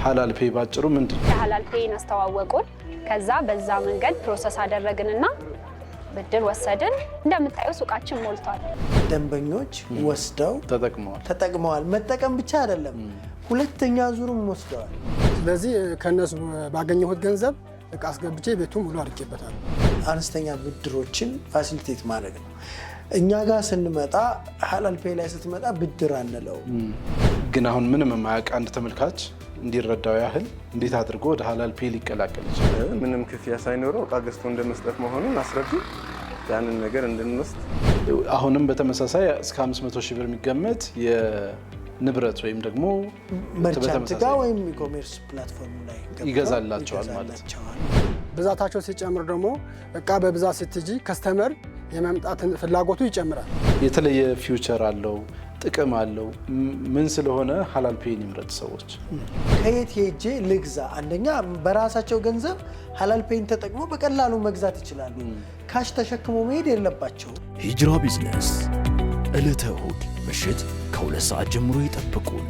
ሐላል ፔይ ባጭሩ ምንድነው? ሐላል ፔይን አስተዋወቁን። ከዛ በዛ መንገድ ፕሮሰስ አደረግንና ብድር ወሰድን። እንደምታዩ ሱቃችን ሞልቷል። ደንበኞች ወስደው ተጠቅመዋል። መጠቀም ብቻ አይደለም ሁለተኛ ዙሩም ወስደዋል። ስለዚህ ከነሱ ባገኘሁት ገንዘብ እቃ አስገብቼ ቤቱን ሙሉ አድርጌበታለሁ። አነስተኛ ብድሮችን ፋሲሊቴት ማድረግ ነው። እኛ ጋር ስንመጣ ሐላል ፔይ ላይ ስትመጣ ብድር አንለው። ግን አሁን ምንም የማያውቅ አንድ ተመልካች እንዲረዳው ያህል እንዴት አድርጎ ወደ ሐላል ፔይ ሊቀላቀል ይችላል? ምንም ክፍያ ሳይኖረው እቃ ገዝቶ እንደመስጠት መሆኑን አስረዱ። ያንን ነገር እንድንወስድ አሁንም በተመሳሳይ እስከ 500 ሺህ ብር የሚገመት የንብረት ወይም ደግሞ መርቻንት ጋር ወይም ኢኮሜርስ ፕላትፎርም ላይ ይገዛላቸዋል ማለት ነው። ብዛታቸው ሲጨምር ደግሞ እቃ በብዛት ስትጂ ከስተመር የመምጣት ፍላጎቱ ይጨምራል። የተለየ ፊውቸር አለው፣ ጥቅም አለው። ምን ስለሆነ ሐላል ፔይን ይምረጥ ሰዎች? ከየት ሄጄ ልግዛ? አንደኛ በራሳቸው ገንዘብ ሐላል ፔይን ተጠቅሞ በቀላሉ መግዛት ይችላሉ። ካሽ ተሸክሞ መሄድ የለባቸው። ሂጅራ ቢዝነስ ዕለተ እሁድ ምሽት ከ2 ሰዓት ጀምሮ ይጠብቁን።